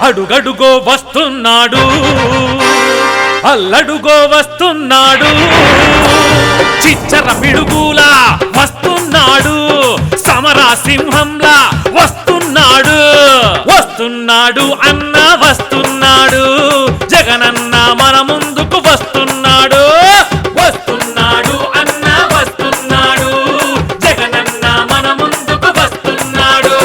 అడుగడుగో వస్తున్నాడు అల్లడుగో వస్తున్నాడు చిచ్చర పిడుగులా వస్తున్నాడు సమరా సింహంలా వస్తున్నాడు వస్తున్నాడు అన్న వస్తున్నాడు జగనన్న మన ముందుకు వస్తున్నాడు వస్తున్నాడు అన్న వస్తున్నాడు జగనన్న మన ముందుకు వస్తున్నాడు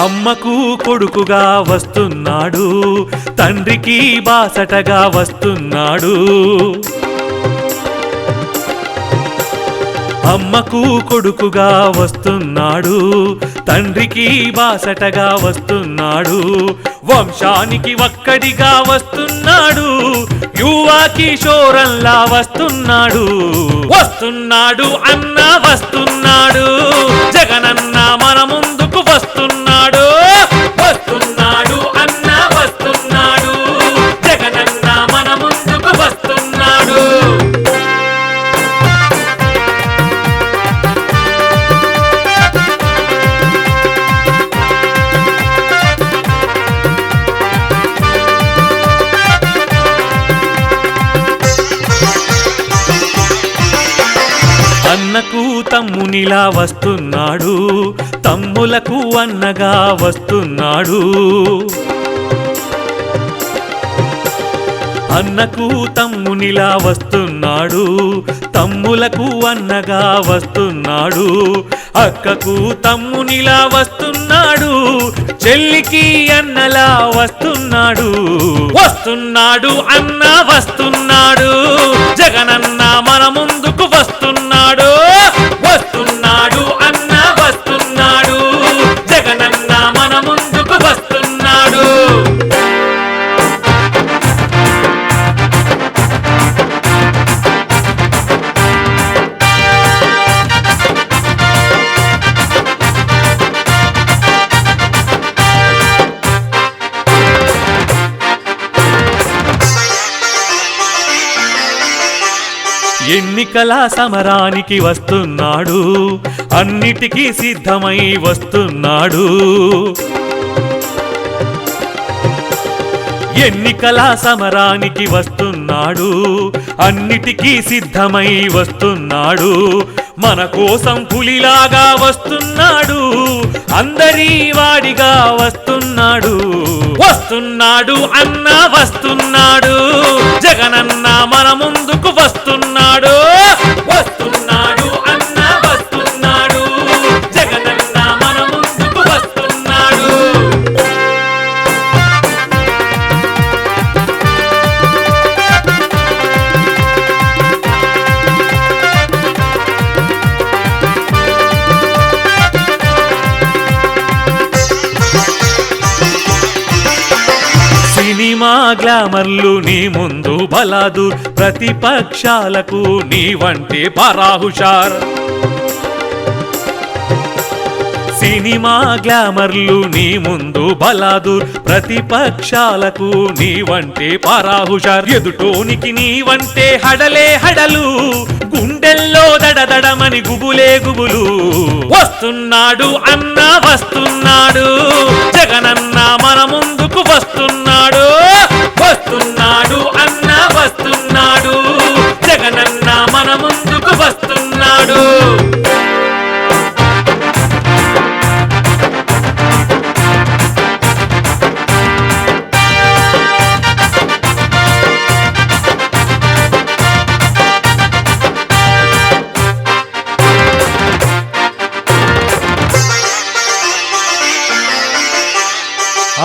అమ్మకు కొడుకుగా వస్తున్నాడు తండ్రికి బాసటగా వస్తున్నాడు అమ్మకు కొడుకుగా వస్తున్నాడు తండ్రికి బాసటగా వస్తున్నాడు వంశానికి ఒక్కడిగా వస్తున్నాడు యువ కిషోరంలా వస్తున్నాడు వస్తున్నాడు అన్న వస్తున్నాడు జగనన్న మన ముందుకు వస్తున్నాడు వస్తున్నాడు అన్న వస్తున్నాడు జగనన్న మన ముందుకు వస్తున్నాడు అన్నకు తమ్మునిలా వస్తున్నాడు తమ్ములకు అన్నగా వస్తున్నాడు అన్నకు తమ్మునిలా వస్తున్నాడు తమ్ములకు అన్నగా వస్తున్నాడు అక్కకు తమ్మునిలా వస్తున్నాడు చెల్లికి అన్నలా వస్తున్నాడు వస్తున్నాడు అన్న వస్తున్నాడు జగనన్న మన ముందుకు వస్తున్నాడు వస్తున్నాడు అన్న వస్తున్నాడు జగనన్న మన ముందుకు వస్తున్నాడు ఎన్నికల సమరానికి వస్తున్నాడు అన్నిటికీ సిద్ధమై వస్తున్నాడు ఎన్నికల సమరానికి వస్తున్నాడు అన్నిటికీ సిద్ధమై వస్తున్నాడు మన కోసం పులిలాగా వస్తున్నాడు అందరి వాడిగా వస్తున్నాడు వస్తున్నాడు అన్న వస్తున్నాడు జగనన్న మన ముందుకు వస్తున్నాడు వస్తున్నాడు అన్న వస్తున్నాడు జగనన్న మన ముందుకు వస్తున్నాడు సినిమా గ్లామర్లు నీ ముందు బలాదూర్ ప్రతిపక్షాలకు నీ వంటి పరాహుషార్ సినిమా గ్లామర్లు నీ ముందు బలాదూర్ ప్రతిపక్షాలకు నీ వంటి పరాహుషార్ ఎదుటోనికి నీ వంటే హడలే హడలు గుండెల్లో దడదడమని గుబులే గుబులు వస్తున్నాడు అన్న వస్తున్నాడు జగనన్న మన ముందుకు వస్తున్నాడు వస్తున్నాడు అన్న వస్తున్నాడు జగనన్న మన ముందుకు వస్తున్నాడు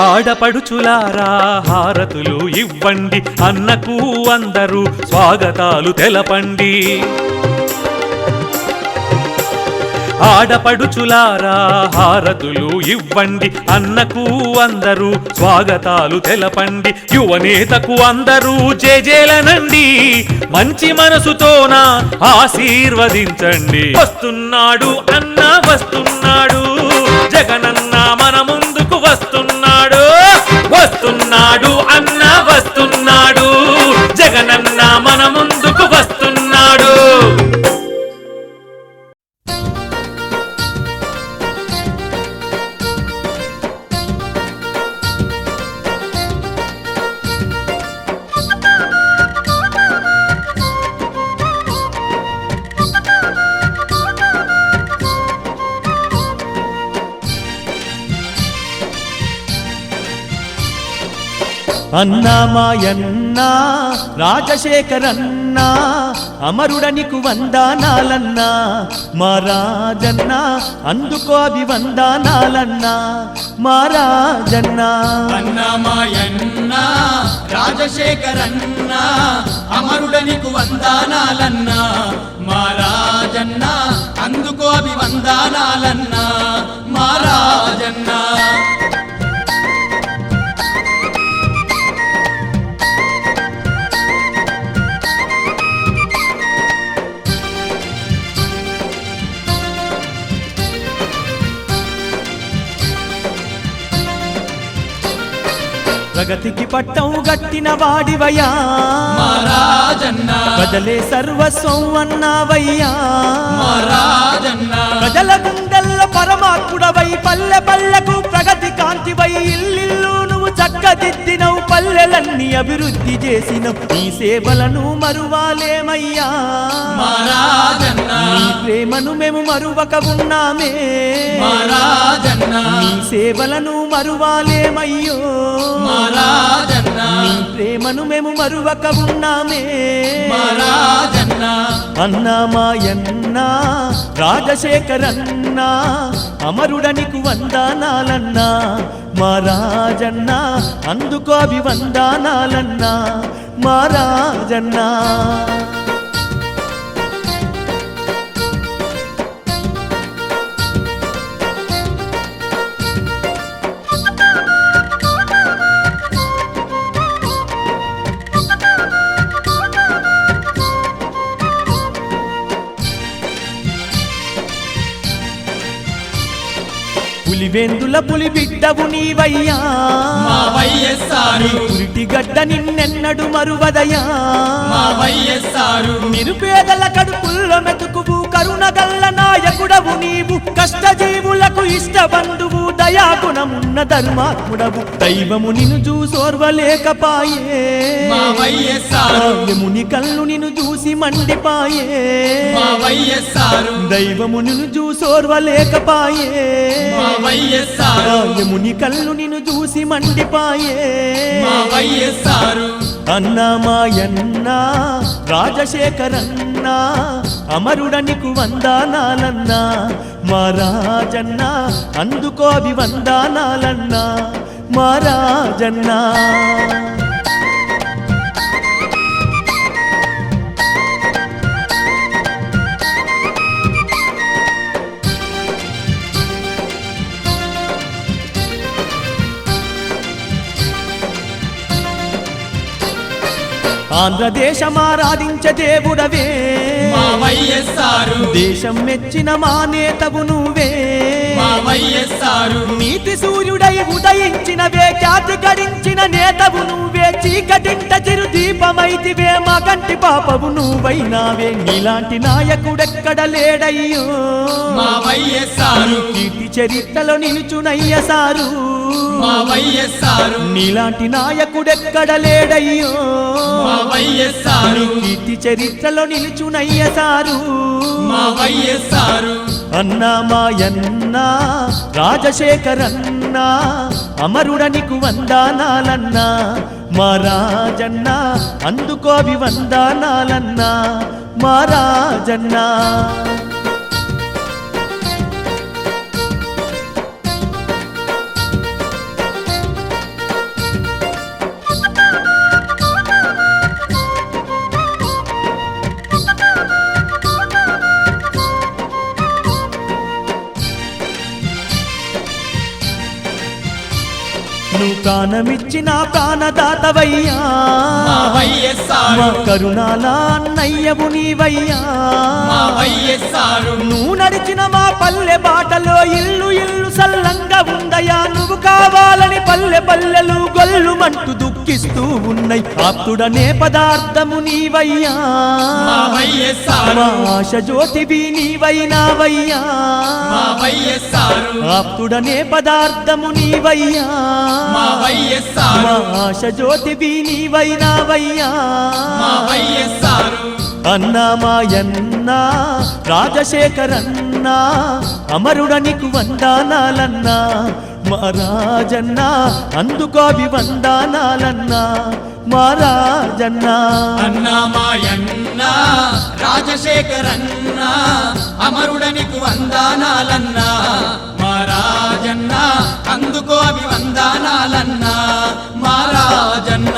ఆడపడుచులారా హారతులు ఇవ్వండి అన్నకు అందరూ స్వాగతాలు తెలపండి ఆడపడుచులారా హారతులు ఇవ్వండి అన్నకు అందరూ స్వాగతాలు తెలపండి యువనేతకు అందరూ జేజేలనండి మంచి మనసుతోన ఆశీర్వదించండి వస్తున్నాడు అన్న వస్తున్నాడు జగనన్న మన ముందుకు వస్తున్నాడు వస్తున్నాడు అన్న వస్తున్నాడు జగనన్న మన ముందుకు వస్తున్నాడు అన్నా మాయన్నా రాజశేఖరన్నా అమరుడనికు వందనాలన్నా మా రాజన్నా అందుకో అభివందనాలన్నా మా రాజన్నా అన్నా మాయన్నా రాజశేఖరన్నా అమరుడనికు వందనాలన్నా మా రాజన్నా అందుకో అభివందనాలన్నా మా రాజన్నా ప్రగతికి పట్టం గట్టిన వాడివయ్యా మా రాజన్నా ప్రజలే సర్వస్వం అన్నావయ్యా మా రాజన్నా ప్రజల గుండెల్ల పరమాత్ముడవై పల్లె పల్లెకు ప్రగతి కాంతివై ఇల్లిల్లు నువ్వు చక్కదిద్దినవు పల్లెలన్నీ అభివృద్ధి చేసినవు నీ సేవలను మరువాలేమయ్యా మా రాజన్నా నీ ప్రేమను మేము మరువక ఉన్నామే మా రాజన్నా నీ సేవలను మరువాలేమయ్యో మా రాజన్నా నీ ప్రేమను మేము మరువక ఉన్నామే మా రాజన్నా అన్నా మాయన్నా రాజశేఖరన్నా అమరుడనికు వందనాలన్నా మా రాజన్నా అందుకో అభివందనాలన్నా మా రాజన్నా పులివెందుల పులి బిడ్డవు నీవయ్యా మా వైఎస్ఆర్ పురిటి గడ్డ నిన్నెన్నడు మరువదయా మా వైఎస్ఆర్ నిరుపేదల కడుపుల్లో మెతుకువు కరుణగల్ల నాయకుడవు నీవు కష్టజీవులకు ఇష్ట బంధువు దయాగుణమున్న ధర్మాత్ముడవు దైవము నిన్ను చూసోర్వలేకపాయే మా వైఎస్ఆర్ కావ్యముని కళ్ళు నిన్ను చూసి మండిపాయే మా వైఎస్ఆర్ దైవము నిన్ను చూసోర్వలేకపాయే మా వైఎస్ఆర్ కావ్యముని కళ్ళు నిన్ను చూసి మండిపాయే మా వైఎస్ఆర్ అన్నా మాయన్నా రాజశేఖరన్నా అమరుడనికు వందనాలన్నా మా రాజన్నా అందుకో అభివందనాలన్నా మా రాజన్నా ఆంధ్రదేశమారాధించే దేవుడవే మా వైఎస్ఆర్ దేశం మెచ్చిన మా నేతవు నువ్వే మా వైఎస్ఆర్ నీతి సూర్యుడై ఉదయించినవే ఖ్యాతి గడించిన నేతవు నువ్వే చీకటింట చిరు దీపమైతివే మా కంటి పాపవు నువ్వైనావే నీలాంటి నాయకుడెక్కడ లేడయ్యో మా వైఎస్ఆర్ కీర్తి చరిత్రలో నిలుచునయ్య సారు మా వైఎస్ఆర్ నీలాంటి నాయకుడెక్కడ లేడయ్యో మా వైఎస్ఆర్ కీర్తి చరిత్రలో నిలుచునయ్య సారు మా వైఎస్ఆర్ అన్నా మాయన్నా రాజశేఖరన్నా అమరుడనికు వందనాలన్నా మా రాజన్నా అందుకో అభివందనాలన్నా మా రాజన్నా ప్రాణమిచ్చిన ప్రాణదాతవయ్యా మా వైఎస్ఆర్ మా కరుణాల అన్నయ్యవు నీవయ్యా మా వైఎస్ఆర్ నువ్వు నడిచిన మా పల్లె బాటలో ఇల్లు ఇల్లు సల్లంగా ఉందయ్యా నువ్వు కావాలని పల్లె పల్లెలు గొల్లుమంటూ దుఃఖిస్తూ ఉన్నాయి ఆప్తుడనే పదార్థము నీవయ్యా మా వైఎస్ఆర్ మా ఆశ జ్యోతివి నీవైనావయ్యా మా వైఎస్ఆర్ ఆప్తుడనే పదార్థము నీవయ్యా మా వైఎస్ఆర్ మా ఆశ జ్యోతివి నీవైనావయ్యా మా వైఎస్ఆర్ అన్నా మాయన్నా రాజశేఖరన్నా అమరుడనికు వందనాలన్నా మా రాజన్నా అందుకో వందనాలన్నా మా రాజన్నా అన్నమాయన్న రాజశేఖరన్న అమరుడనికి వందనాలన్నా మా రాజన్న అందుకో అభివందనాలన్నా మా రాజన్న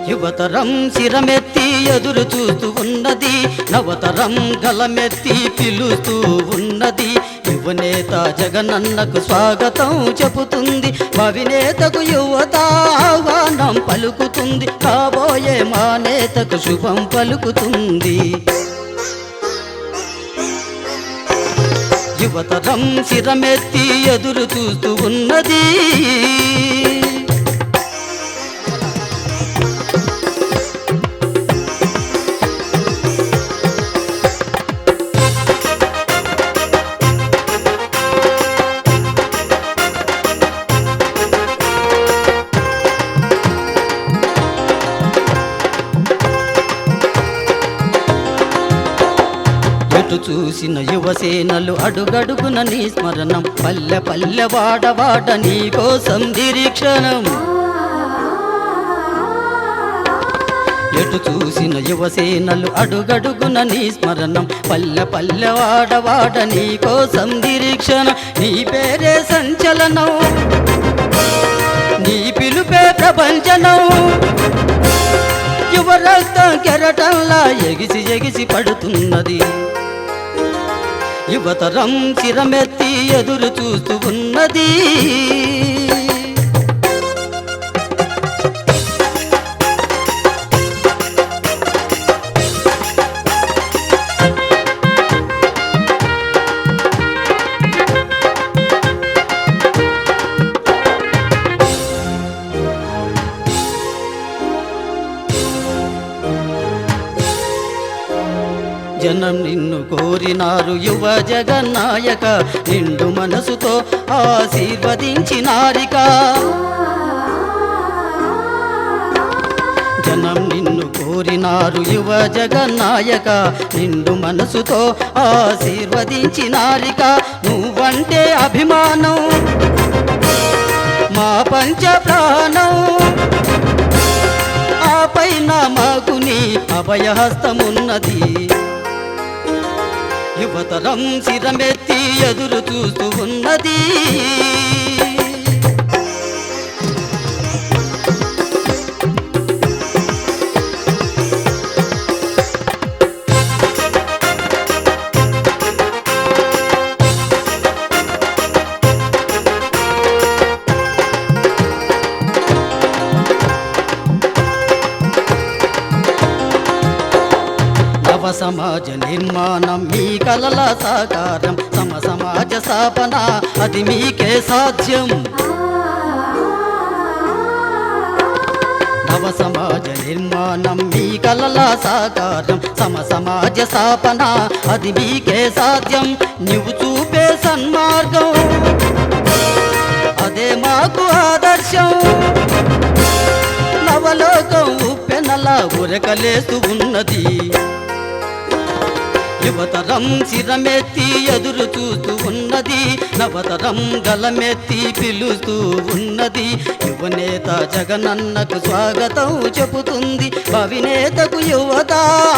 యువతరం శిరమెత్తి ఎదురు చూస్తూ ఉన్నది నవతరం గలమెత్తి పిలుస్తూ ఉన్నది యువనేత జగనన్నకు స్వాగతం చెబుతుంది భవినేతకు యువత ఆహ్వానం పలుకుతుంది కాబోయే మా నేతకు శుభం పలుకుతుంది యువతరం శిరమెత్తి ఎదురు చూస్తూ ఉన్నది ఎటు చూసిన యువసేనలు అడుగడుగున నీ స్మరణం పల్లె పల్లె వాడవాడ నీ కోసం నిరీక్షణం ఎటు చూసిన యువసేనలు అడుగడుగున నీ స్మరణం పల్లె పల్లె వాడవాడ నీ కోసం నిరీక్షణ నీ పేరే సంచలనం నీ పిలుపే ప్రపంచనం యువ రక్తం కెరటంలా ఎగిసి ఎగిసి పడుతున్నది యువతరం చిరమెత్తి ఎదురు చూస్తూ ఉన్నది జనం నిన్ను కోరినారు యువ జగన్నాయక నిండు మనసుతో ఆశీర్వదించినారిక జనం నిన్ను కోరినారు యువ జగన్నాయక నిండు మనసుతో ఆశీర్వదించినారిక నువ్వంటే అభిమానం మా పంచ ప్రాణం ఆ పైన మాకు నీ అభయహస్తమున్నది యువతరం శిరమెత్తి ఎదురు చూస్తూ ఉన్నది సమాజ నిర్మాణం మీ కలల సాకారం సమాజ స్థాపన అది మీకే సాధ్యం నవ సమాజ నిర్మాణం మీ కలల సాకారం సమాజ స్థాపన అది మీకే సాధ్యం నువ్వు చూపే సన్మార్గం అదే మాకు ఆదర్శం నవలోకం ఉప్పెనలా ఉరకలేస్తూ ఉన్నది యువతరం శిరమెత్తి ఎదురు చూస్తూ ఉన్నది, నవతరం గలమెత్తి పిలుస్తూ ఉన్నది. యువనేత జగనన్నకు స్వాగతం చెబుతుంది, భవినేతకు యువత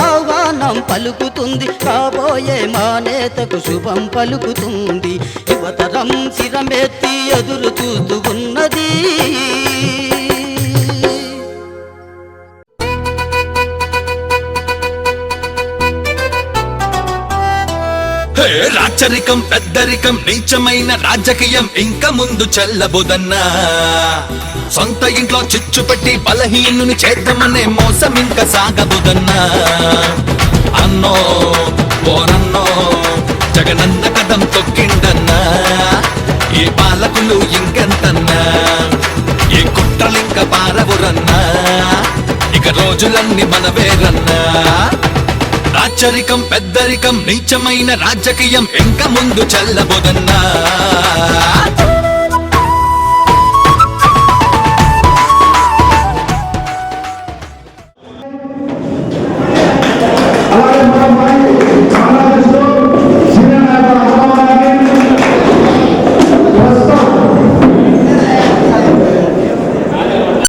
ఆహ్వానం పలుకుతుంది, కాబోయే మా నేతకు శుభం పలుకుతుంది. యువతరం శిరమెత్తి ఎదురు చూస్తూ ఉన్నది. రాచరికం పెద్దరికం నీచమైన రాజకీయం ఇంక ముందు చెల్లబోదన్నా, సొంత ఇంట్లో చిచ్చు పెట్టి బలహీనుని చేద్దామనే మోసం ఇంకా సాగబోదన్నా. అన్నో పోరన్నో జగనన్న కదం తొక్కిండన్నా, ఈ పాలకులు ఇంకెంతన్నా, ఈ కుట్రలింక పారవురన్నా, ఇక రోజులన్నీ మనవేరన్నా. రాచరికం పెద్దరికం నీచమైన రాజకీయం ఇంక ముందు చెల్లబోదన్నా.